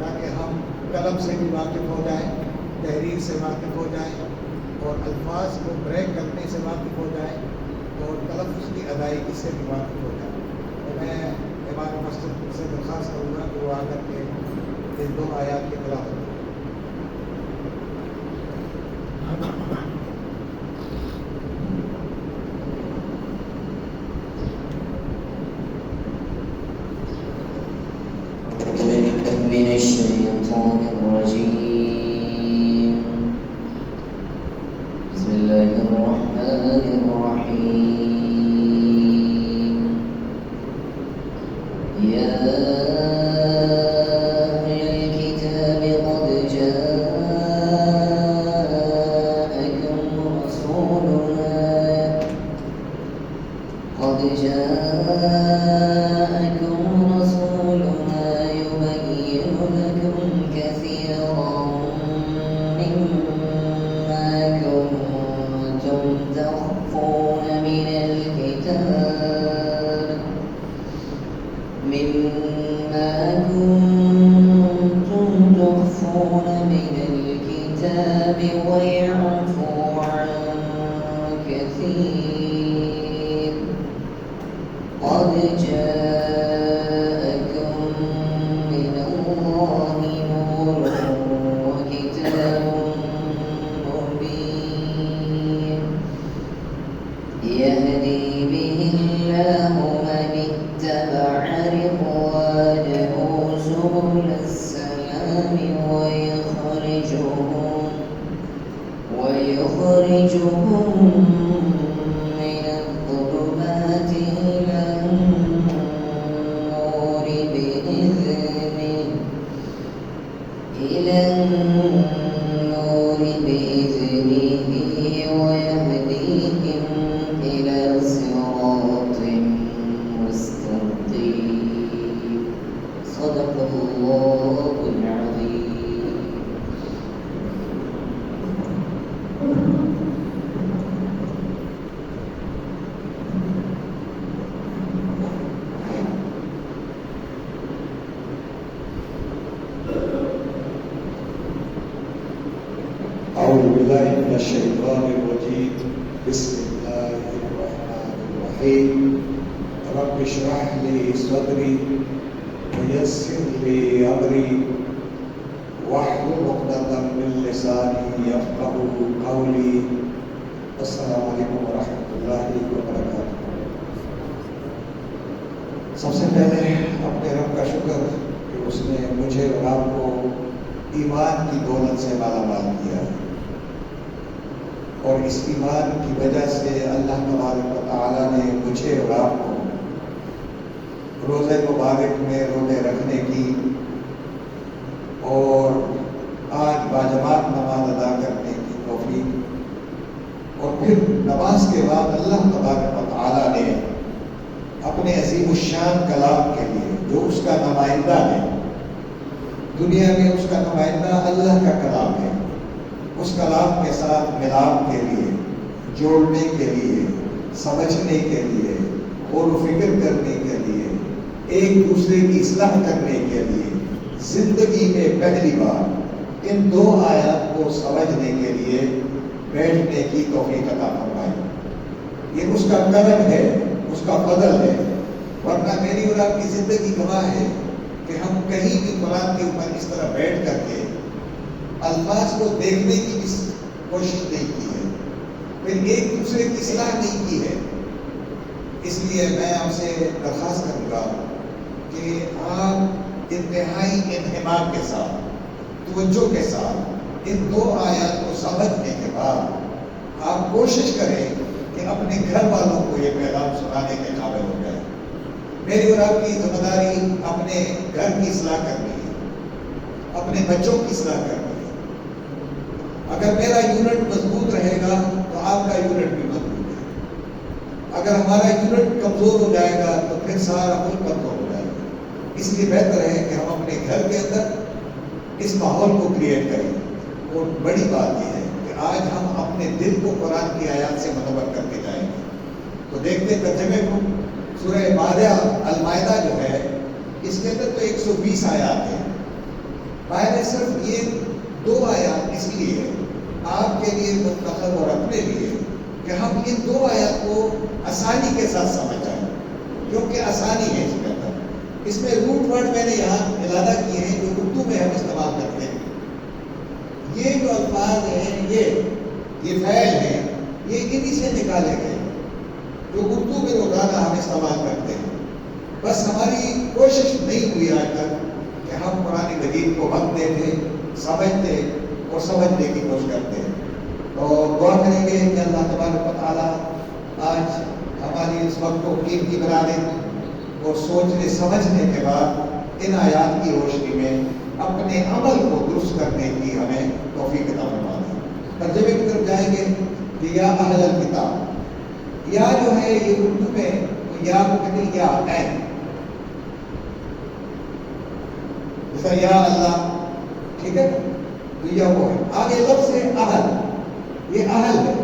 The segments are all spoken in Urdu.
تاکہ ہم قلم سے بھی واقف ہو جائیں، تحریر سے واقف ہو جائیں، اور الفاظ کو بریک کرنے سے واقف ہو جائیں، اور تلفظ کی ادائیگی سے بھی واقف ہو جائیں۔ تو میں امام مسجد سے درخواست کروں گا کہ وہ آ کر کے ان 2 آیات کی تلاوت کریں۔ من الشيطان الرجيم بسم الله الرحمن الرحيم يا أهل الكتاب قد جاءكم رسولنا يبين لكم كثيرا مما كنتم تخفون من الكتاب ويعفو عن كثير قد جاءكم من الله نور وكتاب مبين يهدي به الله من اتبع رضوانه سبل السلام ويخرجهم من الظلمات إلى النور بإذنه ويهديهم إلى صراط مستقيم صدق الله العظيم. أعوذ بالله من الشيطان الرجيم بسم الله الرحمن الرحيم رب اشرح لي صدري ويسر لي أمري واحلل عقدة من لساني يفقهوا قولي. السلام علیکم ورحمۃ اللہ وبرکاتہ۔ سب سے پہلے اپنے رب کا شکر کہ اس نے مجھے اور آپ کو ایمان کی دولت سے مالا مال کیا ہے، اور اس ایمان کی وجہ سے اللہ تبارک و تعالیٰ نے مجھے اور آپ کو روزے مبارک میں روزے رکھنے کی اور آج باجماعت نماز ادا کرنے کی توفیق، اور پھر نماز کے بعد اللہ تبارک و تعالیٰ نے اپنے عظیم الشان کلام کے لیے جو اس کا نمائندہ ہے دنیا میں، اس کا نمائندہ اللہ کا کلام ہے، اس کلام کے ساتھ ملاپ کے لیے، جوڑنے کے لیے، سمجھنے کے لیے، غور و فکر کرنے کے لیے، ایک دوسرے کی اصلاح کرنے کے لیے زندگی میں پہلی بار ان 2 آیات کو سمجھنے کے لیے بیٹھنے کی توفیق عطا فرمائی۔ یہ اس کا کرم ہے، اس کا فضل ہے، ورنہ میری اور آپ کی زندگی گواہ ہے کہ ہم کہیں بھی قرآن کے اوپر اس طرح بیٹھ کر کے الفاظ کو دیکھنے کی بھی کوشش نہیں کی ہے، پھر ایک دوسرے کی اصلاح نہیں کی ہے۔ اس لیے میں آپ سے درخواست کروں گا کہ آپ انتہائی انہمام کے ساتھ، توجہ کے ساتھ ان 2 آیات کو سمجھنے کے بعد آپ کوشش کریں کہ اپنے گھر والوں کو یہ پیغام سنانے کے قابل ہو جائے۔ میری اور آپ کی ذمہ داری اپنے گھر کی اصلاح کرنی ہے، اپنے بچوں کی اصلاح کرنی ہے۔ اگر میرا یونٹ مضبوط رہے گا تو آپ کا یونٹ بھی مضبوط ہے، اگر ہمارا یونٹ کمزور ہو جائے گا تو پھر سارا ملک کمزور ہو جائے گا۔ اس لیے بہتر ہے کہ ہم اپنے گھر کے اندر اس ماحول کو کریٹ کریں۔ اور بڑی بات یہ ہے کہ آج ہم اپنے دل کو قرآن کی آیات سے منور کر کے جائیں گے۔ تو دیکھتے ترجمے کو، سورہ المائدہ جو ہے اس کے اندر تو 120 آیات ہیں، میں نے صرف یہ 2 آیات اس لیے آپ کے لیے منتخب اور اپنے لیے کہ ہم ان 2 آیات کو آسانی کے ساتھ سمجھ جائیں، کیونکہ آسانی ہے اس کے اندر۔ اس میں روٹ ورڈ میں نے یہاں علادہ کیے ہیں جو اردو میں ہم استعمال کرتے ہیں۔ یہ جو الفاظ ہیں یہ فعل ہیں، یہ انہی سے نکالے گئے جو اردو میں روزانہ ہم استعمال کرتے ہیں۔ بس ہماری کوشش نہیں ہوئی آج تک کہ ہم قرآن مجید کو وقت دیتے، سمجھتے اور سمجھنے کی کوشش کرتے ہیں۔ تو دعا کریں گے کہ اللہ تبارک و تعالیٰ آج ہماری اس وقت کو قیمتی بنا دیں اور سوچنے سمجھنے کے بعد ان آیات کی روشنی میں اپنے عمل کو درست کرنے کی ہمیں توفیق عطا فرما دیں۔ ترجمے کی طرف جائیں گے کہ یا اہل الکتاب، یا جو ہے یہ اردو میں یا کو کہتے ہیں یا اے، جیسا یا اللہ، ٹھیک ہے، تو یہ وہ ہے۔ آگے لفظ ہے اہل، یہ اہل ہے۔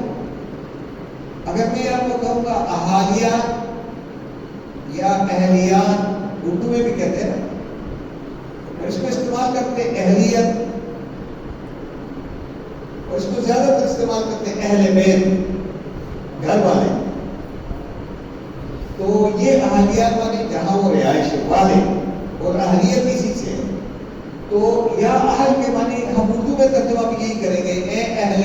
اگر میں آپ کو کہوں گا اہالیہ یا اہلیان، اردو میں بھی کہتے ہیں نا، اس کو استعمال کرتے ہیں اہلیت، اور اس کو زیادہ تر استعمال کرتے ہیں اہل بیت، گھر والے۔ تو یہ اہلیات والے جہاں وہ رہائش والے، اور اہلیت اسی سے ہے۔ تو یا اہل کے معنی ہم اردو میں ترجمہ بھی یہی کریں گے، اے اہل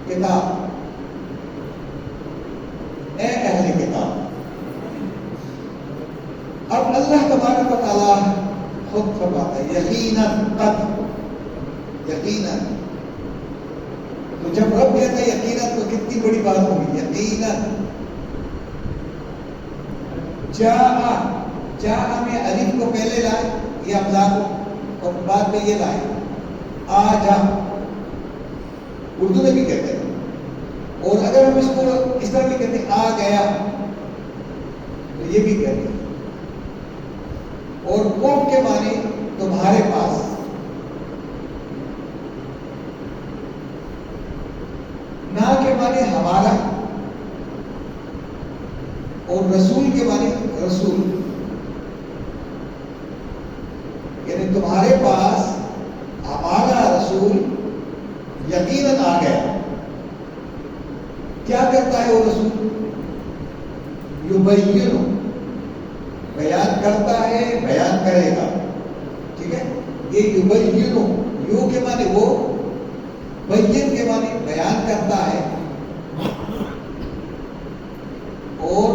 کتاب، اے اہل کتاب۔ اب اللہ تبارک و تعالیٰ خود فرماتا ہے یقیناً، قد، یقیناً۔ تو جب رب کہتا ہے یقیناً تو کتنی بڑی بات ہوگی، یقیناً۔ جاء میں الف کو پہلے لائے، یہ املا کو، اور بعد میں یہ لائے آ جا، اردو میں بھی کہتے ہیں۔ اور اگر ہم اس کو اس طرح بھی کہتے ہیں آ گیا، تو یہ بھی کہتے ہیں۔ اور قوم کے معنی تمہارے پاس، نا کے معنی ہمارا، اور رسول کے معنی رسول، یعنی تمہارے پاس ہمارا رسول یقیناً آ گیا۔ کیا کرتا ہے وہ رسول؟ یبین، بیان کرتا ہے، بیان کرے گا، ٹھیک ہے۔ یہ یبین، یو کے معنی وہ، بین کے معنی بیان کرتا ہے، اور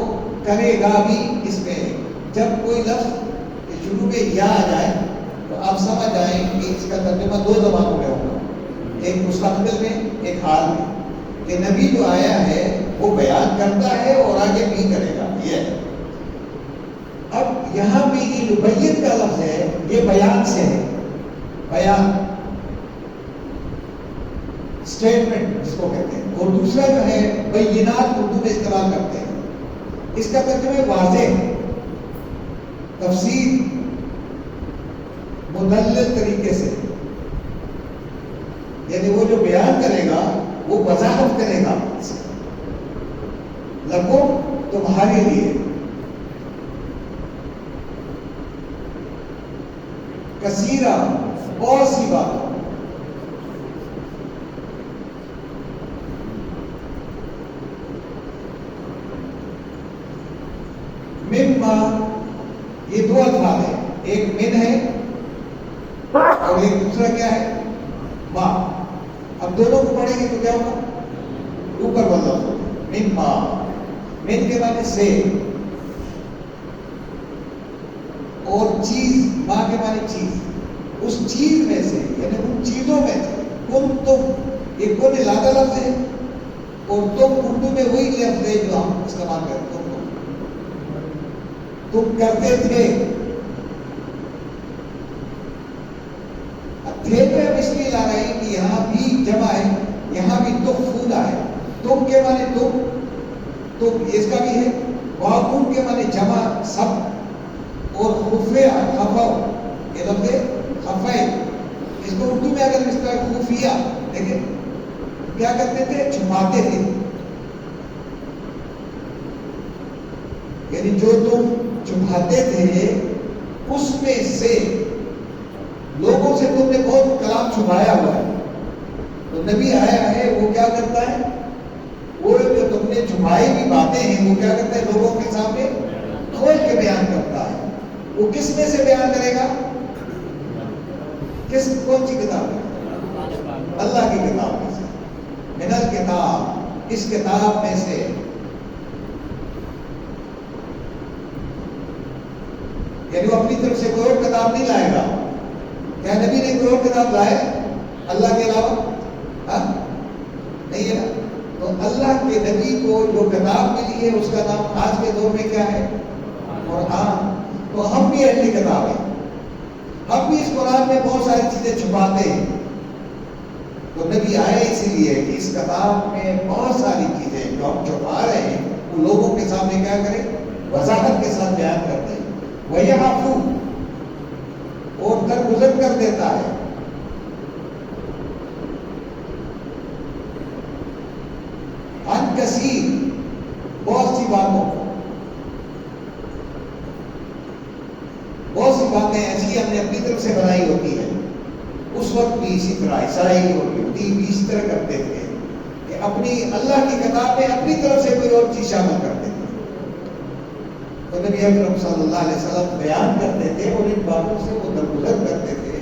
کرے گا بھی۔ اس میں جب کوئی لفظ کے شروع میں یا آ جائے تو آپ سمجھ آئیں کہ اس کا ترجمہ 2 زبانوں میں ہوگا، ایک مستقبل میں، ایک حال میں، کہ نبی جو آیا ہے وہ بیان کرتا ہے اور آگے بھی کرے گا، یہ ہے۔ اب یہاں بھی یہ جو بیت کا لفظ ہے یہ بیان سے ہے، بیان، اسٹیٹمنٹ جس کو کہتے ہیں۔ اور دوسرا جو ہے بینات، اردو میں استعمال کرتے ہیں، اس کا ترجمہ واضح، تفسیر، مدلل طریقے سے، یعنی وہ جو بیان کرے گا وہ وضاحت کرے گا، لکم، تمہارے لیے، کثیرہ، بہت سی بات، مما، یہ 2 الفاظ ہیں، ایک من ہے اور ایک دوسرا کیا ہے، ما۔ اب دونوں کو پڑھیں گے تو کیا ہوگا؟ اوپر والا ہوگا، مما، من کے معنی سے، اور چیز، ما کے معنی چیز، اس چیز میں سے، یعنی ان چیزوں میں سے، کن تم، یہ کن لادہ لفظ ہے، اور تم اردو میں وہی لفظ ہے جو ہم استعمال کرتے ہیں، تم کرتے تھے۔ تھے پہ ہم اس لیے لا رہے ہیں کہ یہاں بھی جمع ہے، یہاں بھی تخفون ہے، تم کے معنی تم، تم اس کا بھی ہے، واقون کے معنی جمع سب، اور خفیہ، خفا، یہ لفظ خفائے، اس کو اردو میں اگر اس طرح خفیہ، دیکھیں کیا کرتے تھے، چھپاتے تھے، یعنی جو تم چھپاتے تھے اس میں سے، لوگوں سے تم نے بہت کلام چھپایا ہوا ہے. تو نبی آیا ہے وہ کیا کرتا ہے؟ وہ جو تم نے چھپائی ہوئی باتیں ہیں وہ کیا کرتا ہے؟ لوگوں کے سامنے کھول کے بیان کرتا ہے. وہ کس میں سے بیان کرے گا؟ کون سی کتاب ہے؟ اللہ کی کتاب میں سے. من الکتاب، اس کتاب میں سے. یعنی وہ اپنی طرف سے کوئی اور کتاب نہیں لائے گا. کیا نبی نے کوئی اور کتاب لائے اللہ کے علاوہ؟ نہیں ہے نا. تو اللہ کے نبی کو جو کتاب ملی ہے اس کا نام آج کے دور میں کیا ہے؟ قرآن. تو ہم بھی اہل کتاب ہیں. ہم بھی اس قرآن میں بہت ساری چیزیں چھپاتے ہیں. تو نبی آئے اسی لیے کہ اس کتاب میں بہت ساری چیزیں جو ہم چھپا رہے ہیں وہ لوگوں کے سامنے کیا کریں؟ وضاحت کے ساتھ بیان کرتے ہیں. وَيَعْفُو، اور درگزر کر دیتا ہے. عن کثیر، بہت سی باتوں، بہت سی باتیں ایسی ہم نے اپنی طرف سے بنائی ہوتی ہے. اس وقت بھی اسی طرح عیسائی اور یہودی بھی اس طرح کرتے تھے کہ اپنی اللہ کی کتاب میں اپنی طرف سے کوئی اور چیز شامل کرتے تھے. تو نبی اکرم صلی اللہ علیہ وسلم بیان کرتے تھے اور ان باتوں سے وہ درگزر کرتے تھے.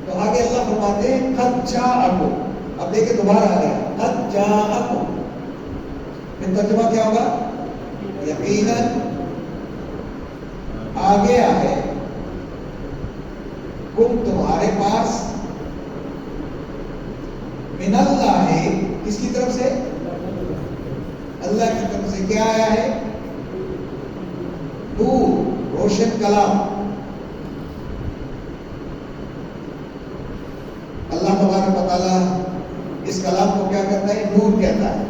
تو آگے اللہ فرماتے ہیں قد جاءکم. اب دیکھیں دوبارہ آ گیا قد جاءکم. پھر ترجمہ کیا ہوگا؟ یقیناً آ گیا ہے. کم، تمہارے پاس. من اللہ ہے، کس کی طرف سے؟ اللہ کی طرف سے. کیا آیا ہے؟ نور، روشن کلام. اللہ تبارک و تعالیٰ اس کلام کو کیا کرتا ہے؟ نور کہتا ہے.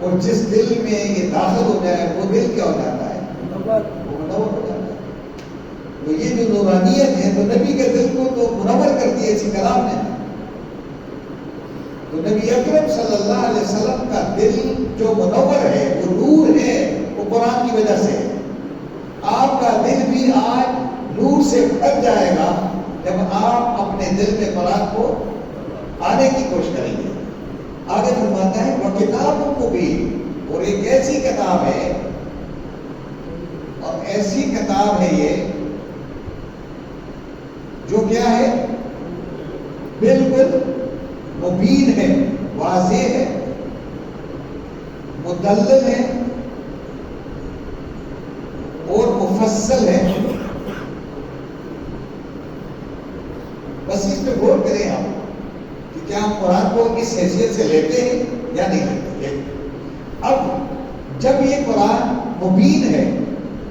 اور جس دل میں یہ داخل ہو جائے وہ دل کیا ہو جاتا ہے؟ وہ منور ہو جاتا ہے. تو یہ جو نورانیت ہے تو نبی کے دل کو تو منور کر دیا اسی کلام نے. تو نبی اکرم صلی اللہ علیہ وسلم کا دل جو منور ہے، وہ نور ہے، وہ قرآن کی وجہ سے ہے. آپ کا دل بھی آج نور سے بھر جائے گا جب آپ اپنے دل میں قرآن کو آنے کی کوشش کریں گے. آگے فرماتا ہے وہ کتابوں کو بھی، اور ایک ایسی کتاب ہے، اور ایسی کتاب ہے یہ جو کیا ہے؟ بالکل مبین ہے، واضح ہے، مدلل ہے اور مفصل ہے. بس اس پہ غور کریں آپ کہ کیا ہم قرآن کو اس حیثیت سے لیتے ہیں یا نہیں لیتے. اب جب یہ قرآن مبین ہے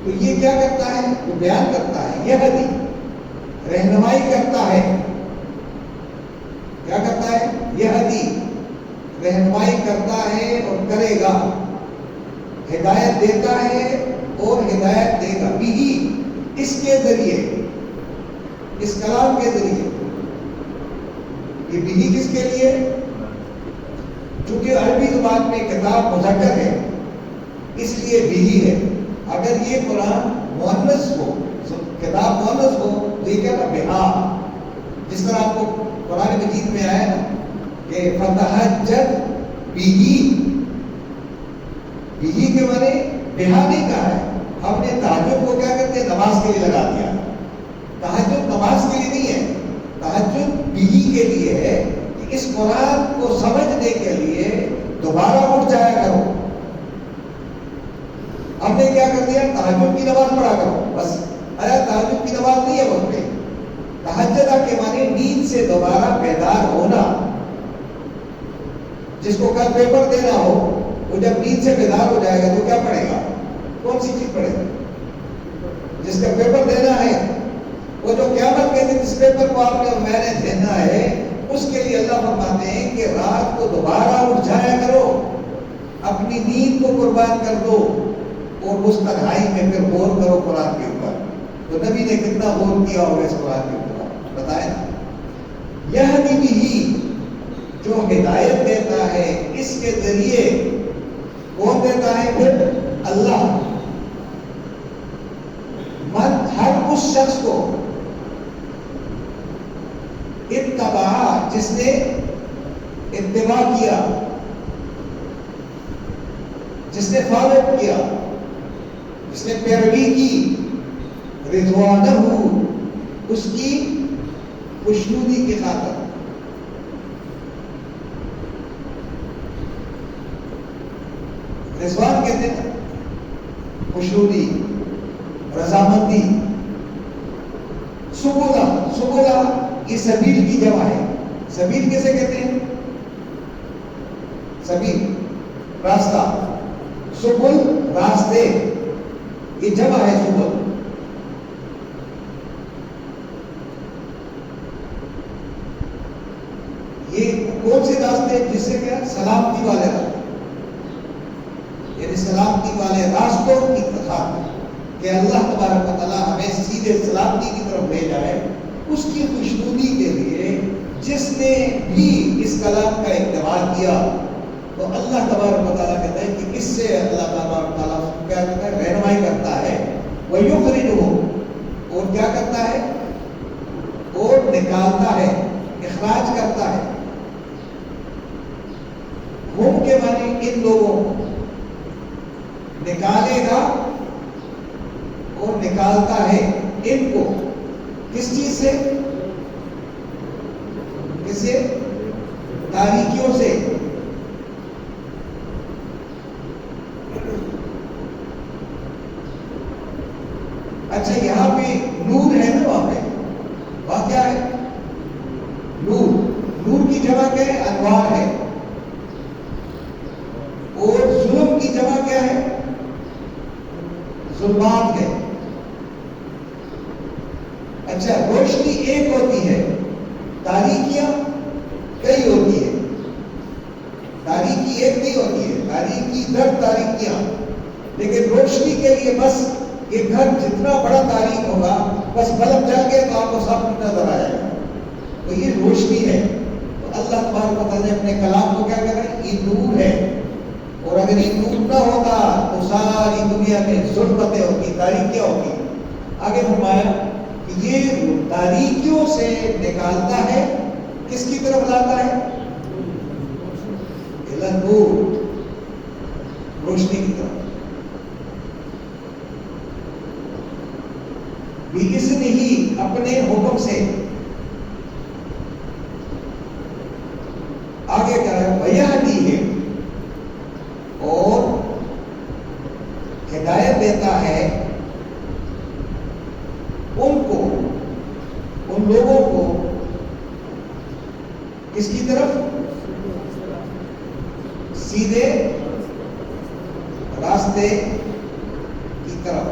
تو یہ کیا کرتا ہے؟ جو بیان کرتا ہے، یہ حدیث رہنمائی کرتا ہے. کیا کرتا ہے؟ یہ حدیث رہنمائی کرتا ہے اور کرے گا. ہدایت دیتا ہے اور ہدایت دے گا. بھی اس کے ذریعے، اس کلام کے ذریعے. یہ بھی کس کے لیے؟ چونکہ عربی زبان میں کتاب مذکر ہے اس لیے بھی ہے. اگر یہ قرآن مؤنث ہو، کتاب مؤنث ہو تو یہ کیا تھا؟ بہا. جس طرح آپ کو قرآن مجید میں آیا نا کہ فتحجت بھی کے معنی بہا نہیں کہا ہے. ہم نے تہجد کو کیا کرتے ہیں؟ نماز کے لیے لگا دیا. تہجد نماز کے لیے نہیں ہے، تہجد بھی کے لیے ہے کہ اس قرآن کو سمجھنے کے لیے دوبارہ اٹھ جایا کرو. ہم نے کیا کر دیا؟ تہجد کی نماز پڑھا کرو بس. ارے تہجد کی نماز نہیں ہے وقت پہ. تہجد کے معنی نیند سے دوبارہ بیدار ہونا. جس کو کل پیپر دینا ہو وہ جب نیند سے بیدار ہو جائے گا تو کیا پڑھے گا؟ کون سی چیز پڑھے گا؟ جس کا پیپر دینا ہے وہ جو قیامت کے دن اس پیپر کو آپ نے اور میں نے دینا ہے، اس کے لیے اللہ فرماتے ہیں کہ رات کو دوبارہ اٹھ جایا کرو، اپنی نیند کو قربان کر دو اور اس تنہائی میں پھر غور کرو قرآن کے اوپر. تو نبی نے کتنا غور کیا ہوگا اس قرآن کے اوپر بتائیں نا. یہ بھی جو ہدایت دیتا ہے اس کے ذریعے کون دیتا ہے؟ پھر اللہ. من، ہر اس شخص کو جس نے اتباع کیا، جس نے فالو کیا، جس نے پیروی کی، رضوانہ اس کی خوشنودی کی خاطر۔ رضوان کہتے ہیں خوشنودی، رضامندی۔ سبولا، سبولا یہ سبیل کی جمع ہے۔ سبیل کیسے کہتے ہیں؟ سبیل راستہ، سبل راستے، یہ جمع ہے سبل۔ یہ کون سے راستے؟ جس سے کیا سلامتی والے راستے، یعنی سلامتی والے راستوں کی طرح کہ اللہ تبارک و تعالیٰ ہمیں سیدھے سلامتی کی طرف لے جائے، اس کی خوشنودی کے لیے جس نے بھی اس کلام کا اتباع کیا تو اللہ تبارک و تعالیٰ کہتا ہے کہ اس سے اللہ تبارک و تعالیٰ کیا کرتا ہے؟ رہنمائی کرتا ہے۔ وَيُخْرِجُهُ، اور کیا کرتا ہے؟ اور نکالتا ہے، اخراج کرتا ہے۔ ہم کے معنی ان لوگوں کو نکالے گا اور نکالتا ہے ان کو کس چیز سے؟ کس سے؟ تاریکیوں سے۔ اچھا یہاں پہ نور ہے نا، وہاں پہ وہاں کیا ہے؟ نور۔ نور کی جمع کیا ہے؟ انوار ہے۔ اور ظلم کی جمع کیا ہے؟ ظلمات ہے۔ اچھا روشنی ایک ہوتی ہے، تاریکیاں کئی ہوتی ہے۔ تاریکی ایک نہیں ہوتی ہے، تاریکی در تاریکیاں، لیکن روشنی کے لیے بس یہ گھر جتنا بڑا تاریک ہوگا بس بلب جل کے تو آپ کو سب کچھ نظر آ جائے گا، تو یہ روشنی ہے۔ تو اللہ تبارک و تعالیٰ نے اپنے کلام کو کیا کہا ہے؟ یہ نور ہے، اور اگر یہ نور نہ ہوتا تو ساری دنیا میں ظلمتیں ہوتی، تاریکیاں ہوتی۔ آگے فرمایا کہ یہ تاریکیوں سے نکالتا ہے، کس کی طرف لاتا ہے؟ الی نور، روشنی کی طرف۔ بِإِذْنِهِ ہی اپنے حکم سے۔ آگے کیا ہے؟ وَيَهْدِيهِمْ، اور ہدایت دیتا ہے ان کو، ان لوگوں کو کس کی طرف؟ سیدھے راستے کی طرف،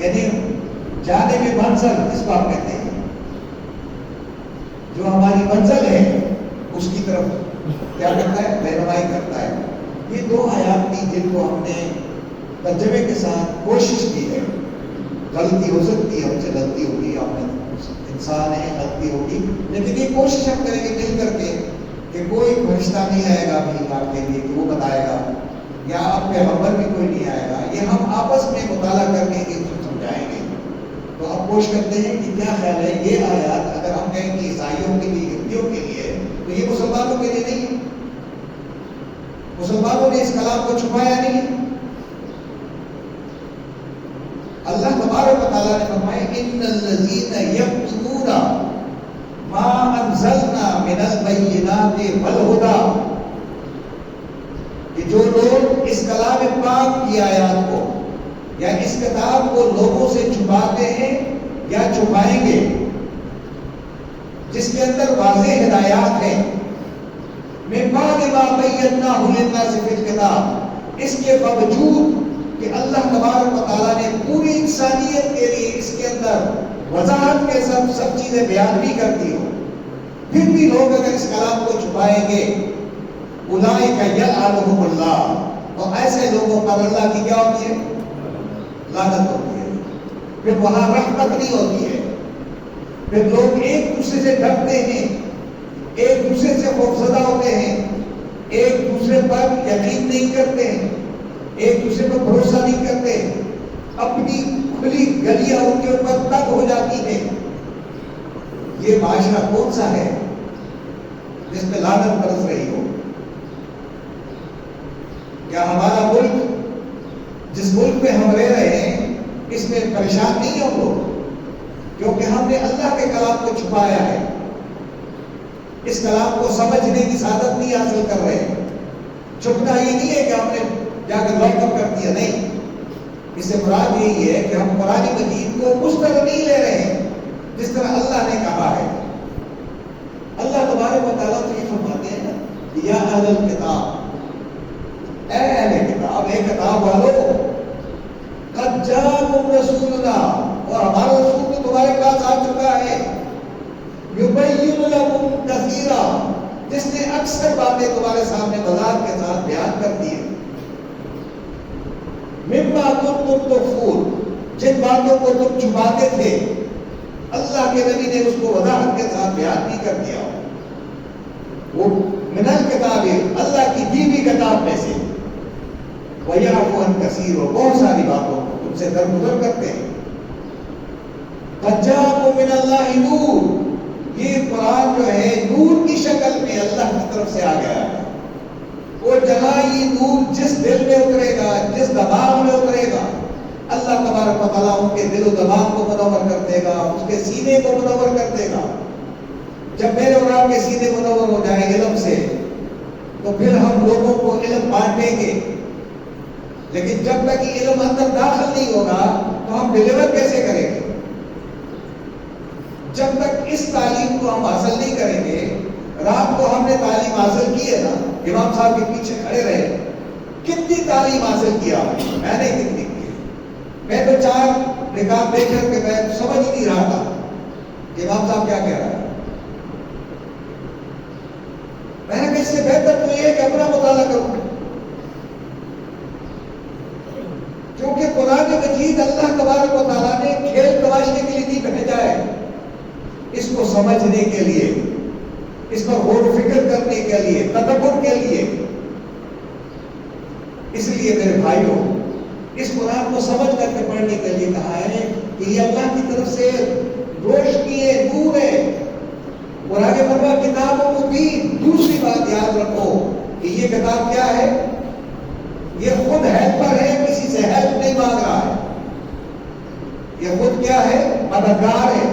یعنی جانے میں منزل اس بات کہتے ہیں، جو ہماری منزل ہے اس کی طرف کیا کرتا ہے؟ رہنمائی کرتا ہے۔ یہ دو آیات تھی جن کو ہم نے ترجمے کے ساتھ کوشش کی ہے۔ غلطی ہو سکتی ہے، ہم سے غلطی ہوگی، آپ نے انسان ہے، غلطی ہوگی، لیکن یہ کوشش ہم کریں گے نہیں کر کے کہ کوئی فرشتہ نہیں آئے گا بھی آپ کے لیے کہ وہ بتائے گا، یا آپ کے پیغمبر بھی کوئی نہیں آئے گا، یہ ہم آپس میں مطالعہ کر کے اس کو سمجھائیں گے۔ تو اب کوشش کرتے ہیں کہ کیا خیال ہے یہ آیات اگر ہم کہیں کہ عیسائیوں کے لیے، ہندیوں کے لیے، تو یہ مسلمانوں کے لیے نہیں ہے۔ مسلمانوں نے اس کلام کو چھپایا نہیں۔ اللہ تبارک و تعالیٰ نے فرمایا ان الذین یکتمون ما انزلنا من البینات والہدی، کہ جو لوگ اس کلام پاک کی آیات کو یا اس کتاب کو لوگوں سے چھپاتے ہیں یا چھپائیں گے، جس کے اندر واضح ہدایات ہیں، من بعد ما بیناہ للناس فی الکتاب، اس کے باوجود کہ اللہ تبارک و تعالیٰ نے پوری انسانیت کے لیے اس کے اندر وضاحت کے سب چیزیں بیان بھی کرتی ہو، پھر بھی لوگ اگر اس کلام کو چھپائیں گے، اولئک یلعنہم اللہ، تو ایسے لوگوں پر اللہ کی کیا ہوتی ہے؟ لعنت ہوتی ہے۔ پھر وہاں رحمت نہیں ہوتی ہے، پھر لوگ ایک دوسرے سے ڈرتے ہیں، ایک دوسرے سے خوفزدہ ہوتے ہیں، ایک دوسرے پر یقین نہیں کرتے ہیں، ایک دوسرے پر بھروسہ نہیں کرتے، اپنی کھلی گلیاں ان کے اوپر تنگ ہو جاتی ہیں۔ یہ معاشرہ کون سا ہے جس میں لعنت برس رہی ہو؟ کیا ہمارا ملک جس ملک میں ہم رہ رہے ہیں اس میں پریشان نہیں ہم لوگ؟ کیونکہ ہم نے اللہ کے کلام کو چھپایا ہے، اس کلام کو سمجھنے کی سعادت نہیں حاصل کر رہے۔ چھپنا یہ نہیں ہے کہ ہم نے جا کے لاک اپ کر دیا، نہیں، اس سے مراد یہی ہے کہ ہم قرآن مجید کو اس طرح نہیں لے رہے ہیں جس طرح اللہ نے کہا ہے۔ اللہ تبارک و تعالیٰ تو یہ فرماتے ہیں نا، یا اہل الکتاب، اے اہل کتاب، اے کتاب والو، قد جاءکم رسولنا، اور ہمارا رسول تو تمہارے پاس آ چکا ہے، یبین لکم کثیرا، جس نے اکثر باتیں تمہارے سامنے وضاحت کے ساتھ بیان کر دی ہیں، مما کنتم تخفون، جن باتوں کو تم چھپاتے تھے اللہ کے نبی نے اس کو وضاحت کے ساتھ بیان بھی کر دیا۔ وہ من الکتاب، اللہ کی دی ہوئی کتاب میں سے، وَيَعْفُو عَنْ كَثِيرٍ، اور بہت ساری باتوں کو تم سے درگزر کرتے ہیں۔ قَدْ جَاءَكُم مِّنَ اللَّهِ نُورٌ، یہ قرآن جو ہے نور کی شکل میں اللہ کی طرف سے آ گیا ہے۔ وہ جہاں یہ نور جس دل میں اترے گا، جس دماغ میں اترے گا، اللہ تبارک و تعالیٰ ان کے دل و دماغ کو منور کر دے گا، اس کے سینے کو منور کر دے گا۔ جب میرے اور آپ کے سینے منور ہو جائیں علم سے تو پھر ہم لوگوں کو علم بانٹیں گے، لیکن جب تک یہ علم اندر داخل نہیں ہوگا تو ہم ڈیلیور کیسے کریں گے؟ جب تک اس تعلیم کو ہم حاصل نہیں کریں گے، رات کو ہم نے تعلیم حاصل کی ہے نا، امام صاحب کے پیچھے کھڑے رہے، کتنی تعلیم حاصل کیا میں نے، کتنی کی؟ میں تو 4 نکات دیکھ کر کے میں سمجھ ہی نہیں رہا تھا کہ امام صاحب کیا کہہ رہا ہے۔ میں نے کہا اس سے بہتر تو یہ ہے کہ اپنا مطالعہ کروں، کیونکہ قرآن مجید اللہ تبارک و تعالیٰ نے کھیل تماشے کے لیے نہیں بھیجا ہے، اس کو سمجھنے کے لیے، اس پر غور و فکر کرنے کے لیے، تدبر کے لیے۔ اس لیے میرے بھائیوں، اس قرآن کو سمجھ کر کے پڑھنے کے لیے کہا ہے کہ یہ اللہ کی طرف سے روشنی ہے، نور ہے، اور آگے فرمایا کتاب مبین۔ دوسری بات یاد رکھو کہ یہ کتاب کیا ہے؟ یہ خود ہیلپر ہے، کسی سے ہیلپ نہیں مانگ رہا ہے، یہ خود کیا ہے؟ مددگار ہے،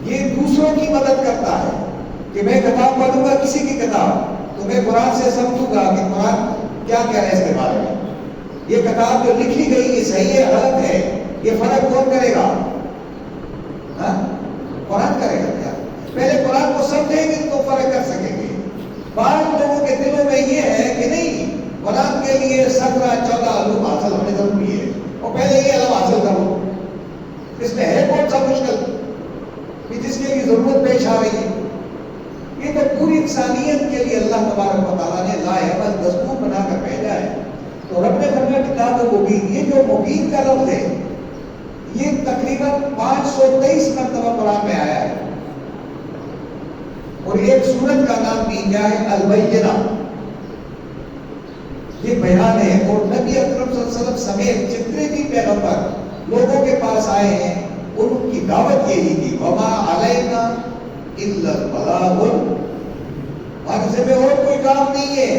یہ دوسروں کی مدد کرتا ہے۔ کہ میں کتاب پڑھوں گا کسی کی کتاب تو میں قرآن سے سمجھوں گا کہ قرآن کیا کہہ رہا ہے اس کے بارے میں، یہ کتاب جو لکھی گئی یہ صحیح ہے غلط ہے، یہ فرق کون کرے گا؟ قرآن کرے گا۔ کیا پہلے قرآن کو سمجھیں گے تو فرق کر سکیں گے۔ بعض لوگوں کے دلوں میں یہ ہے کہ نہیں، قرآن کے لیے 17-14 علوم حاصل ہونے ضروری ہے، اور پہلے یہ علم حاصل کرو، اس میں ہے کون سا مشکل کہ جس کے لیے ضرورت پیش آ رہی ہے؟ یہ تو پوری انسانیت کے لیے اللہ تبارک و تعالیٰ نے لاحقت دستور بنا کر بھیجا ہے۔ تو رب نے فرمایا کتاب مبین، یہ جو مبین کا لفظ ہے یہ تقریباً 523 مرتبہ قرآن میں آیا ہے، اور ایک سورت کا نام بھی کیا ہے؟ البینہ، یہ بیان ہے۔ اور نبی اکرم صلی اللہ علیہ وسلم سمیت جتنے بھی پیغمبر لوگوں کے پاس آئے ہیں ان کی دعوت یہی تھی، وما علینا الا البلاغ، ہمارے ذمہ اور کوئی کام نہیں ہے،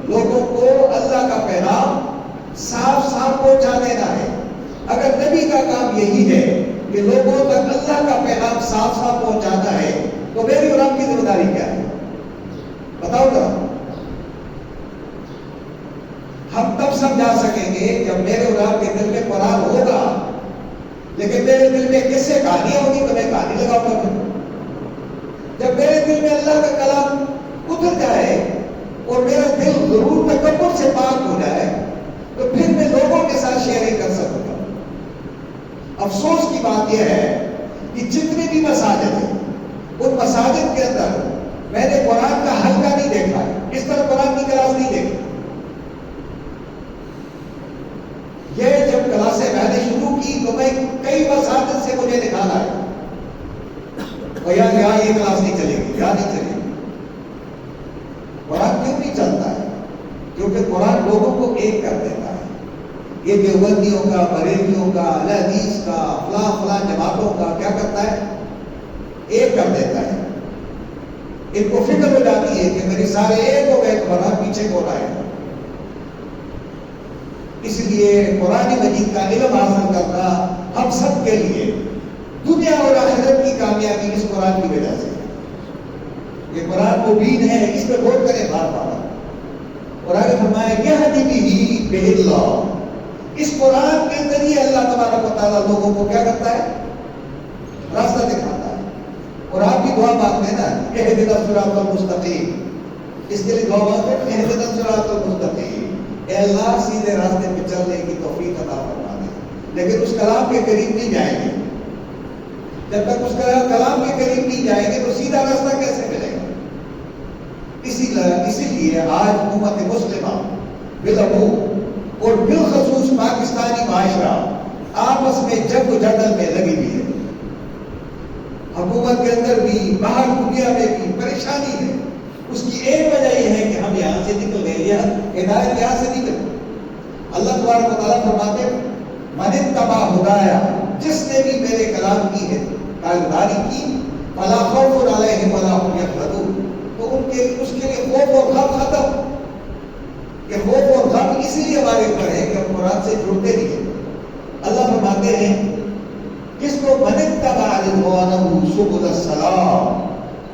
لوگوں کو اللہ کا پیغام صاف صاف پہنچا دینا ہے۔ اگر نبی کا کام یہی ہے کہ لوگوں تک اللہ کا پیغام صاف صاف پہنچانا ہے تو میری اور آپ کی ذمہ داری کیا ہے؟ بتاؤ گا؟ ہم تب سمجھا سکیں گے جب میرے اور آپ کے دل میں قرآن ہوگا، لیکن میرے دل میں کس سے کہانی ہوگی تو میں کہانی لگاؤں گا۔ جب میرے دل میں اللہ کا کلام اتر جائے اور میرا دل ضرور تکبر سے پاک ہو جائے تو پھر میں لوگوں کے ساتھ شیئرنگ کر سکوں گا۔ افسوس کی بات یہ ہے کہ جتنے بھی مساجد ہیں ان مساجد کے اندر میں نے قرآن کا حلقہ نہیں دیکھا ہے، اس طرح قرآن کی کلاس نہیں دیکھی۔ یہ جب کلاسیں میں نے شروع کی تو میں کئی مساجد سے مجھے نکالا ہے، یہاں یہ کلاس نہیں چلے گی، یہاں نہیں چلے گی۔ قرآن کیوں نہیں چلتا ہے؟ کیونکہ قرآن لوگوں کو ایک کر دیتا ہے۔ یہ دیوبندیوں کا، بریلویوں کا، اہل حدیث کا، فلاں فلاں جماعتوں کا کیا کرتا ہے؟ ایک کر دیتا ہے. ان کو فکر ہو جاتی ہے کہ میری سارے ایک ہو گئے تو بڑا پیچھے کون آئے گا. اس لیے قرآن مجید کا علم حاصل کرنا ہم سب کے لیے دنیا اور آخرت کی کامیابی اس قرآن کی وجہ سے. یہ قرآن مبین ہے، اس پہ غور کریں بار بار. قرآن نے فرمایا یہدی بہ اللہ، اس قرآن کے ذریعے اللہ تبارک و تعالیٰ لوگوں کو کیا کرتا ہے؟ راستہ دکھاتا ہے. اور آپ بھی دعا مانگتے ہیں نا اہدنا الصراط المستقیم، اس کے لیے دعا مانگتے ہیں اہدنا الصراط المستقیم، اے اللہ سیدھے راستے پہ چلنے کی توفیق عطا فرما دے. لیکن اس کلام کے قریب نہیں جائیں گے. جب تک اس کلام کے قریب نہیں جائیں گے تو سیدھا راستہ کیسے ملے گا؟ اسی لیے آج امت مسلمہ بالعموم اور بالخصوص پاکستانی معاشرہ آپس میں جنگ و جدل میں لگی ہوئی ہے. حکومت کے اندر بھی باہر دنیا میں بھی پریشانی ہے. اس کی ایک وجہ یہ ہے کہ ہم یہاں سے نکل گئے، یہ ہدایت یہاں سے نکل. اللہ تبارک و تعالیٰ فرماتے من اتبع ہدایا، جس نے بھی میرے کلام کی ہے تابعداری کی، فلا خوف علیہم ولا هم یحزنون، تو اس کے لیے خوف اور غم ختم. یہ خوف اور غم اسی لیے ہمارے اوپر ہے کہ ہم قرآن سے جڑتے نہیں ہیں. اللہ فرماتے ہیں جس کو من اتبع رضوانہ سبل السلام،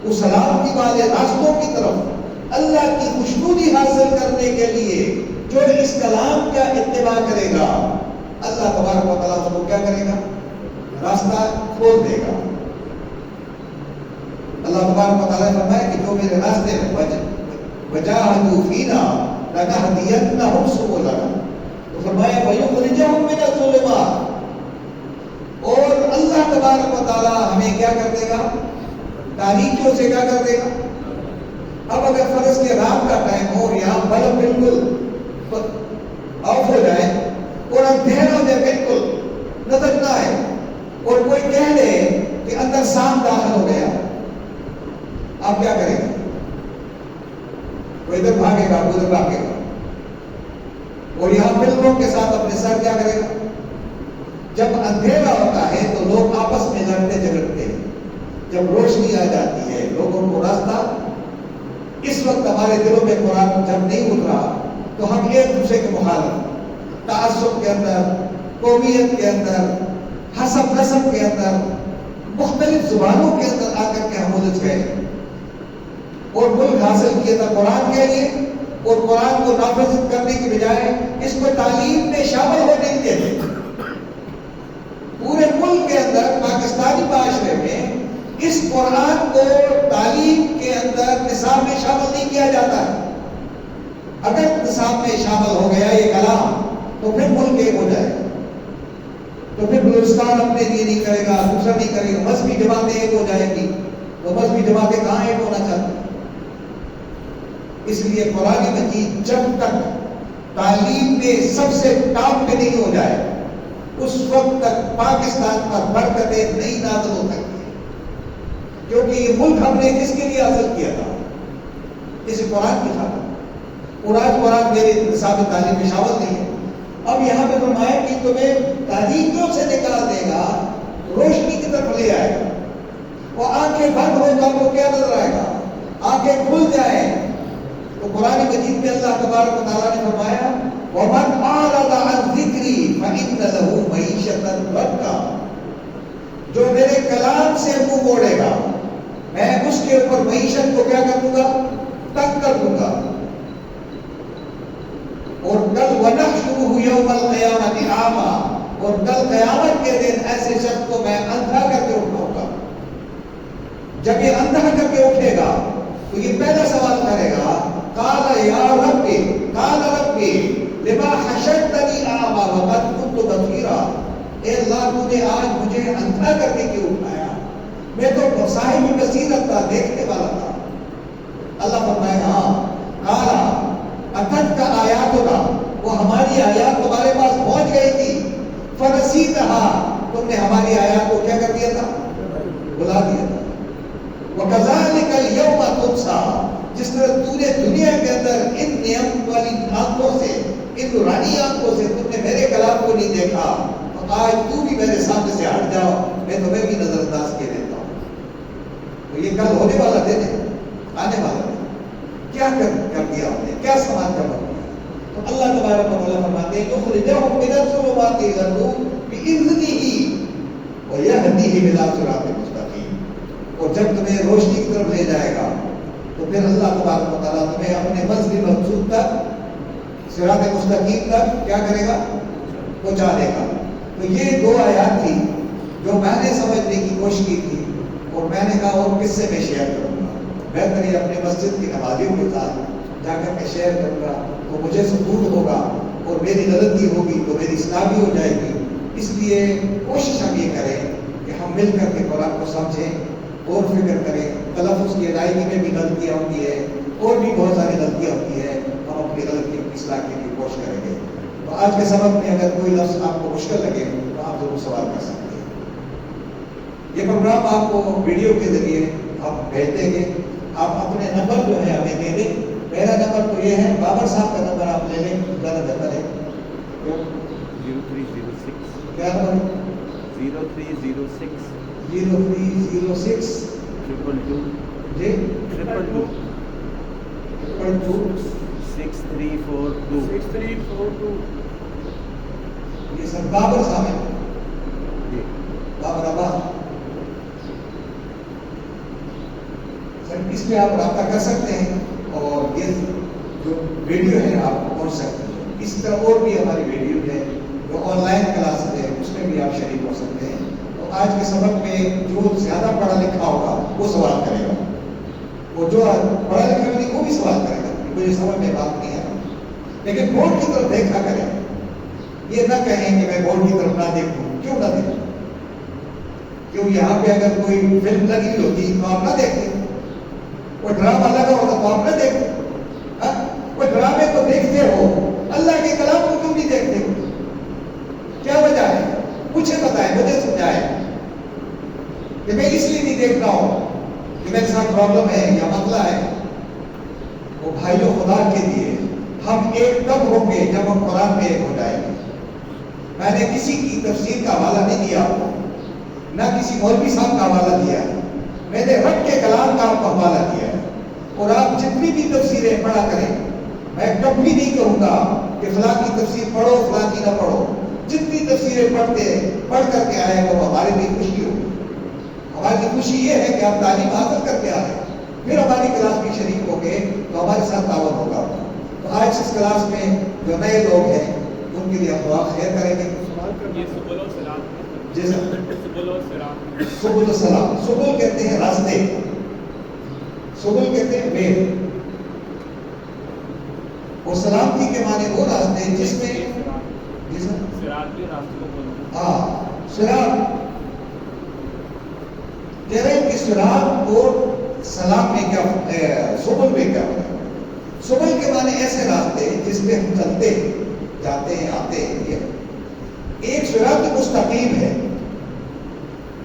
اس سلامتی والے راستوں کی طرف اللہ کی خوشنودی حاصل کرنے کے لیے جو اس کلام کا اتباع کرے گا، اللہ تبارک و تعالیٰ اس کو کیا کرے گا؟ راستہ کھول دے گا. اللہ تبارک و تعالیٰ نے فرمایا کہ جو میرے راستے میں وجاہدوا فینا لنہدینہم سبلنا، تو فرمایا ویخرجہم من الظلمات، اور اللہ تبارک و تعالیٰ ہمیں کیا کر دے گا؟ تاریکیوں سے کیا کر دے گا؟ اب اگر فرض کے رات کا ٹائم ہو اور یہاں بلب بالکل آف ہو جائے اور اندھیرا ہو جائے، بالکل نظر نہ آئے، اور کوئی کہہ دے کہ اندر سانپ داخل ہو گیا، آپ کیا کریں گے؟ وہ ادھر بھاگے گا، ادھر بھاگے گا، اور یہاں بلبوں کے ساتھ اپنے سر کیا کرے گا؟ جب اندھیرا ہوتا ہے تو لوگ آپس میں لڑتے جھگڑتے ہیں. جب روشنی آ جاتی ہے لوگوں کو راستہ، اس وقت ہمارے دلوں میں قرآن جب نہیں اترا تو ہم ایک دوسرے کے مخالف، تعصب کے اندر، قومیت کے اندر، حسب نسب کے اندر، مختلف زبانوں کے اندر آ کر کے ہم الجھ گئے اور ملک حاصل کیا تھا قرآن کے لیے، اور قرآن کو نافذ کرنے کی بجائے اس کو تعلیم میں شامل ہونے کے لیے پورے ملک کے اندر پاکستانی معاشرے میں اس قرآن کو تعلیم کے اندر نصاب میں شامل نہیں کیا جاتا ہے. اگر نصاب میں شامل ہو گیا یہ کلام تو پھر ملک ایک ہو جائے گا، تو پھر بلوچستان اپنے لیے نہیں کرے گا، دوسرا نہیں کرے گا، مذہبی جماعتیں ایک ہو جائیں گی. تو مذہبی جماعتیں کہاں ایک ہونا چاہتی ہیں؟ اس لیے قرآن مجید جب تک تعلیم میں سب سے ٹاپ پہ نہیں ہو جائے اس وقت تک پاکستان پر برکتیں نہیں نازل ہو سکتی. کیونکہ یہ ملک ہم نے کس کے لیے حاصل کیا تھا؟ اس قرآن کی خاطر. قرآن میرے نصاب تعلیم میں شامل نہیں ہے. اب یہاں پہ فرمایا کہ تمہیں تاریکیوں سے نکال دے گا، روشنی کی طرف لے آئے گا. اور آنکھیں بند ہو تو آپ کو کیا نظر آئے گا؟ آنکھیں کھل جائیں. تو قرآن مجید میں اللہ تبارک و تعالیٰ نے فرمایا وَمَنْ أَعْرَضَ عَنْ ذِكْرِي فَإِنَّ لَهُ مَعِيشَةً ضَنكًا، جو میرے کلام سے منہ موڑے گا میں اس کے اوپر معیشت کو کیا کر دوں گا؟ تنگ کر دوں گا. اور کل وَنَحْشُرُهُ يَوْمَ الْقِيَامَةِ أَعْمَىٰ، اور کل قیامت کے دن ایسے شخص کو میں اندھا کر کے اٹھاؤں گا. جب یہ اندھا کر کے اٹھے گا تو یہ پہلا سوال کرے گا قال یا ربی، قال ربی لما حشرتنی اعمی وقد كنت بصیرا، اے اللہ تو نے آج مجھے اندھا کر کے کیوں اٹھایا؟ میں تو صاحب بصیرت تھا، دیکھنے والا تھا. اللہ فرمائے ہاں قال اتت کا آیات ہوگا، وہ ہماری آیات تمہارے پاس پہنچ گئی تھی، فنسیتھا، تم نے ہماری آیات کو کیا کر دیا تھا؟ بلا دیا تھا. وَكَذَلِكَ الْيَوْمَ تُنْسَىٰ، جس طرح تو نے دنیا کے اندر ان نعمت والی آنکھوں سے، ان نورانی آنکھوں سے تم نے میرے کلام کو نہیں دیکھا، تو آج تو بھی میرے سامنے سے ہٹ جاؤ، میں تمہیں بھی نظر انداز کیے دیتا ہوں. تو یہ کل ہونے والا دن ہے، آنے والا دن، کیا کر دیا ہم نے، کیا سامان جمع کیا؟ تو اللہ تبارک و تعالیٰ فرماتے ہیں یخرجہم من الظلمات الی النور بإذنہ ویہدیہم الی صراط مستقیم۔ اور جب تمہیں روشنی کی طرف لے جائے گا تو پھر اللہ تبارک و تعالیٰ تمہیں اپنے منزل مقصود تک، صراط مستقیم تک کیا کرے گا؟ پہنچا دے گا۔ تو یہ دو آیات تھی جو میں نے سمجھنے کی کوشش کی تھی، اور میں نے کہا اور کس سے میں شیئر کروں گا؟ بہتر ہے اپنے مسجد کی نمازیوں کے ساتھ جا کر کے شیئر کروں گا تو مجھے سکون ہوگا، اور میری غلطی ہوگی تو میری اصلاح بھی ہو جائے گی۔ اس لیے کوشش ہم یہ کریں کہ ہم مل کر کے قرآن کو سمجھیں اور فکر کریں۔ تلفظ کی ادائیگی میں بھی غلطیاں ہوتی ہے، اور بھی بہت ساری غلطیاں ہوتی ہے، ہم اپنی غلطیوں کی اصلاح کے لیے کوشش کریں گے۔ تو آج کے سبق میں اگر کوئی لفظ آپ کو مشکل لگے تو آپ ضرور سوال کر سکتے ہیں۔ یہ پروگرام آپ کو ویڈیو کے ذریعے آپ بھیج دیں گے۔ آپ اپنے نمبر جو ہے ہمیں دے دیں۔ میرا نمبر تو یہ ہے، بابر صاحب کا نمبر آپ لے لیں، زیادہ بہتر ہے۔ 0306 کیا نمبر ہے؟ 0306 0306 222 جی 222 6342 یہ سر بابر صاحب ہے، جی بابر آباد۔ سر اس پہ آپ رابطہ کر سکتے ہیں، اور یہ جو ویڈیو ہے آپ کو پہنچ سکتے ہیں۔ اسی طرح اور بھی ہماری ویڈیو ہے جو آن لائن کلاس ہے، اس میں بھی آپ شریک ہو سکتے ہیں۔ تو آج کے سبق میں جو زیادہ پڑھا لکھا ہوگا وہ سوال کرے گا، اور جو پڑھا لکھا نہیں وہ بھی سوال کرے گا، مجھے سمجھ میں بات نہیں ہے، لیکن بورڈ کی طرف دیکھا کریں۔ یہ نہ کہیں کہ میں بورڈ کی طرف نہ دیکھوں، کیوں نہ دیکھوں؟ کیوں یہاں پہ اگر کوئی فلم لگی ہوتی تو آپ نہ دیکھتے، کوئی ڈرامہ لگا ہوتا تو آپ نہ دیکھتے، کوئی ڈرامے کو دیکھتے ہو، اللہ کے کلام کو کیوں نہیں دیکھتے ہو؟ کیا وجہ ہے؟ مجھے بتائیں، مجھے سمجھائیں کہ میں اس لیے نہیں دیکھ رہا ہوں کہ میرے ساتھ پرابلم ہے یا مسئلہ ہے۔ وہ بھائیوں، خدا کے لیے ہم ایک تب ہوں گے جب ہم قرآن میں ایک ہو جائیں گے۔ میں نے کسی کی تفسیر کا حوالہ نہیں دیا آپ کو، نہ کسی مولوی صاحب کا حوالہ دیا ہے، میں نے رب کے کلام کا آپ کو حوالہ دیا ہے۔ اور آپ جتنی بھی تفسیریں پڑھا کریں، میں کبھی نہیں کہوں گا کہ فلاں کی تفسیر پڑھو فلاں کی نہ پڑھو۔ جتنی تفسیریں پڑھ کر کے آئے گا وہ ہماری بھی خوشی ہوگی۔ ہماری خوشی یہ ہے کہ آپ تعلیم حاصل کر کے آ رہے ہیں، پھر ہماری کلاس میں شریک ہو گئے تو ہمارے ساتھ تعاون ہوگا۔ تو آج اس کلاس میں جو نئے لوگ ہیں ان کے لیے دعا خیر کریں گے۔ جی سر، سبل السلام، سبل کہتے ہیں راستے، سبل کہتے ہیں وے، اور سلامتی کے معنی وہ راستے جس میں صراط کہہ رہے ہیں کہ صراط اور سلام میں کیا، سبل میں کیا ہے؟ سبل کے معنی ایسے راستے جس پہ ہم چلتے ہیں، جاتے ہیں، آتے ہیں۔ ایک صراط مستقیم ہے،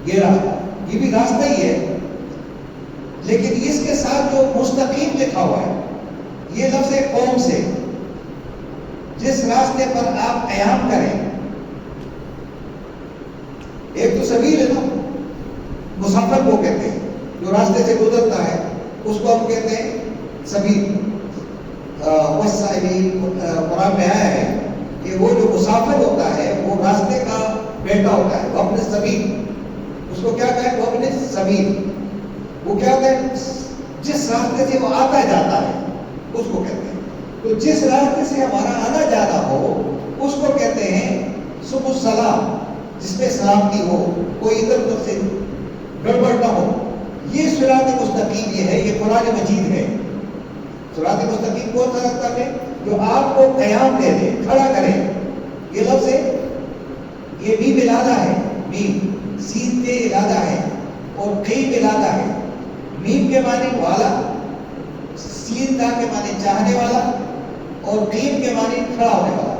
یہ راستہ، یہ بھی راستہ ہی ہے، لیکن اس کے ساتھ جو مستقیم لکھا ہوا ہے، یہ لفظ قوم سے، جس راستے پر آپ قیام کریں۔ ایک تو سبیل ہے نا، مسافر کو کہتے ہیں، جو راستے سے گزرتا ہے اس کو ہم کہتے ہیں سبیل۔ قرآن میں آیا ہے کہ وہ جو مسافر ہوتا ہے وہ راستے کا بیٹا ہوتا ہے، وہ اپنے سبیل، اس کو کیا کہیں؟ وہ اپنے سبیل، وہ کیا کہیں؟ جس راستے سے وہ آتا جاتا ہے اس کو کہتے ہیں۔ تو جس راستے سے ہمارا آنا جانا ہو اس کو کہتے ہیں سبل السلام، جس میں سلامتی ہو، کوئی ادھر ادھر سے گڑبڑ نہ ہو۔ یہ صراط مستقیم یہ ہے، یہ قرآن مجید ہے۔ صراط مستقیم کون سا راستہ ہے؟ جو آپ کو قیام دے دے، کھڑا کرے۔ یہ لفظ ہے، یہ میم علادہ ہے، میم سین پہ علادہ ہے اور قیم علادہ ہے۔ میم کے معنی والا، سین دا کے معنی چاہنے والا، اور قیم کے معنی کھڑا ہونے والا۔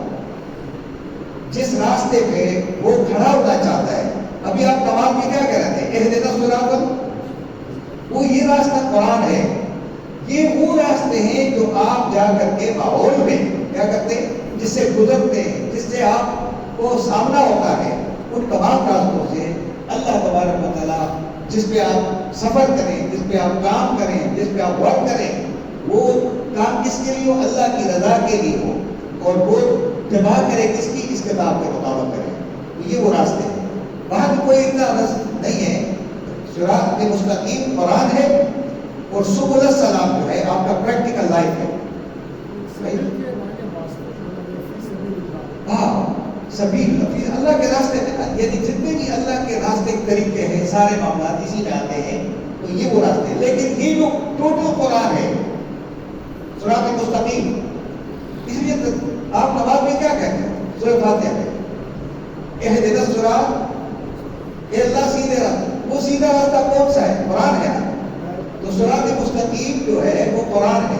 جس راستے پہ وہ کھڑا ہونا چاہتا ہے، ابھی آپ نماز میں کیا کہہ رہے تھے؟ اہدنا الصراط، وہ یہ راستہ قرآن ہے۔ یہ وہ راستے ہیں جو آپ جا کر کے ماحول میں کیا کرتے ہیں، جس سے گزرتے ہیں، جس سے آپ کو سامنا ہوتا ہے۔ ان تمام راستوں سے اللہ تبارک و تعالیٰ جس پہ آپ سفر کریں، جس پہ آپ کام کریں، جس پہ آپ ورک کریں، وہ کام کس کے لیے ہو؟ اللہ کی رضا کے لیے ہو، اور وہ اتباع کرے کس کی؟ اس کتاب کے مطابق کرے. تو یہ وہ راستے ہیں، وہاں بھی کوئی اتنا نہیں ہے. صراط مستقیم قرآن ہے، اور سبل السلام جو ہے آپ کا پریکٹیکل لائف ہے. ہاں سبیل اللہ کے راستے میں، یعنی جتنے بھی اللہ کے راستے کے طریقے ہیں سارے معاملات اسی میں آتے ہیں. تو یہ وہ راستے ہیں، لیکن یہ جو ٹوٹل قرآن ہے صراط مستقیم، اس لیے آپ نماز میں کیا کہتے ہیں؟ سورۃ فاتحہ میں اہدنا الصراط، اے اللہ سیدھے راستہ. وہ سیدھا راستہ کون سا ہے؟ قرآن ہے نا. تو صراط مستقیم جو ہے وہ قرآن ہے،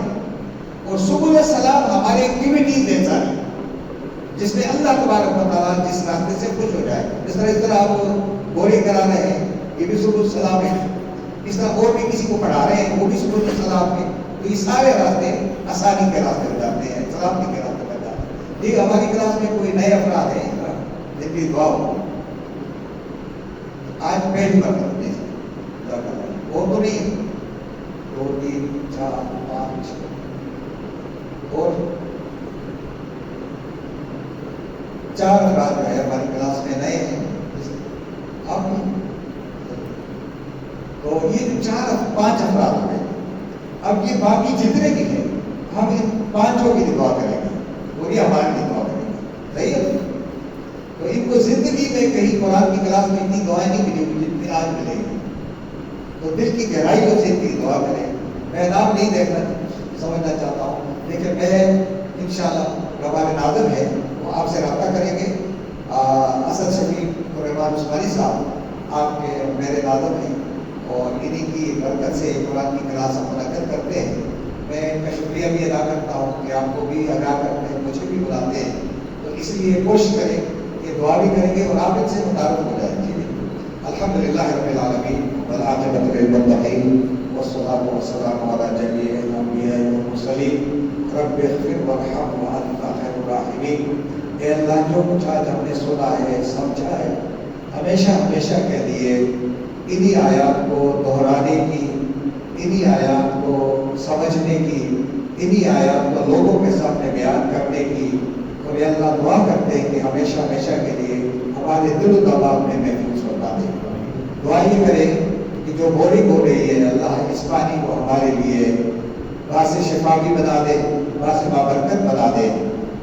اور سبل السلام ہماری ایکٹیویٹیز ہیں ساری، جس میں اللہ تبارک و تعالیٰ جس راستے سے خوش ہو جائے. اس طرح آپ بورنگ کرا رہے ہیں، یہ بھی سبل السلام ہے. اس طرح اور بھی کسی کو پڑھا رہے ہیں، وہ بھی سبل السلام ہے. تو یہ سارے راستے آسانی کے راستے ہو جاتے ہیں، سلامتی کے راستے بن جاتے ہیں. جی ہماری کلاس میں کوئی نئے افراد ہیں جن کی دعا ہو، آج پہلی بار وہ تو نہیں، 2 3 4 5 اور 4 افراد جو ہے ہماری کلاس میں نئے ہیں. اب تو یہ 5 افراد ہو گئے. اب یہ باقی جتنے بھی ہیں ہم ان 5 کی دعا کریں گے، وہ بھی ہمارے لیے دعا کریں گے. صحیح ہے؟ تو ان کو زندگی میں کہیں قرآن کی کلاس میں اتنی دعائیں نہیں ملی ہوئی جتنی آج ملے گی. تو دل کی گہرائیوں سے ان کی دعا کریں. میں نام نہیں دیکھنا سمجھنا چاہتا ہوں، لیکن میں انشاءاللہ ربان ناظم ہے وہ آپ سے رابطہ کریں گے. اسد شفیق رحمان عثمانی صاحب آپ کے میرے ناظم ہیں، اور انہی کی برکت سے قرآن کی کلاس ہم منعقد کرتے ہیں. میں ان کا شکریہ بھی ادا کرتا ہوں کہ آپ کو بھی آگاہ کرتے ہیں، مجھے بھی بلاتے ہیں. تو اس لیے کوشش کریں کہ دعا بھی کریں گے اور آپ ان سے متعارف ہو جائیں. ٹھیک ہے؟ الحمدللہ رب العالمین والعاقبۃ للمتقین والصلاۃ والسلام علی جمیع الانبیاء والمرسلین رب اغفر وارحم وانت خیر الراحمین. اے اللہ جو کچھ آج ہم نے سنا ہے سمجھا ہے، ہمیشہ ہمیشہ کے لیے انہی آیات کو دہرانے کی، انہی آیات کو سمجھنے کی، انہی آیات کو لوگوں کے سامنے بیان کرنے کی. اور یا اللہ دعا کرتے ہیں کہ ہمیشہ ہمیشہ کے لیے ہمارے دل و دماغ میں محفوظ فرما دے. دعا یہ کریں کہ جو بورنگ ہو رہی ہے اللہ اس پانی کو ہمارے لیے باعث شفا بھی بنا دے، باعث بابرکت بنا دے.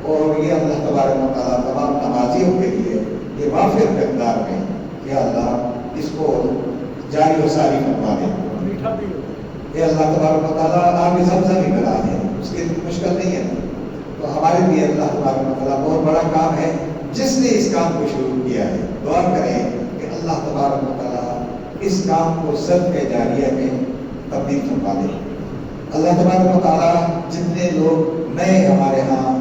اور یہ اللہ تبارک و تعالیٰ تمام نمازیوں کے لیے یہ وافر مقدار میں کہ اللہ اس کو جاری و ساری فرما دے. یہ اللہ تبارک و تعالیٰ آب زمزم ہی بنا دے، اس کے لیے مشکل نہیں ہے. تو ہمارے لیے اللہ تبارک و تعالیٰ بہت بڑا کام ہے جس نے اس کام کو شروع کیا ہے. دعا کریں کہ اللہ تبارک و تعالیٰ اس کام کو صدقہ جاریہ میں تبدیل فرما دے. اللہ تبارک و تعالیٰ جتنے لوگ نئے ہمارے ہاں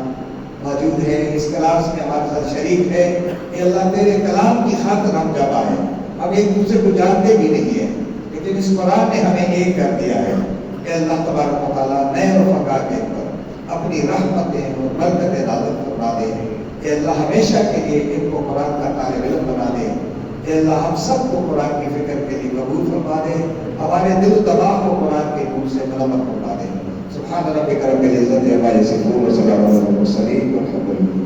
موجود ہیں، اس کلاس میں ہمارے ساتھ شریک ہے، کہ اللہ تیرے کلام کی خاطر ہم جمع ہیں. اب ایک دوسرے کو جانتے بھی نہیں ہیں، لیکن اس قرآن نے ہمیں ایک کر دیا ہے. کہ اللہ تبارک و تعالیٰ نئے و فقا کے اوپر اپنی رحمتیں اور برکتیں نازل فرما دے. کہ اللہ ہمیشہ کے لیے ان کو قرآن کا طالب علم بنا دے. کہ اللہ ہم سب کو قرآن کی فکر کے لیے قبول فرما دے، ہمارے دل و دماغ کو قرآن کے نور سے منور فرما دے. سبحان ربک رب العزت عما یصفون وسلام علی المرسلین والحمد للہ.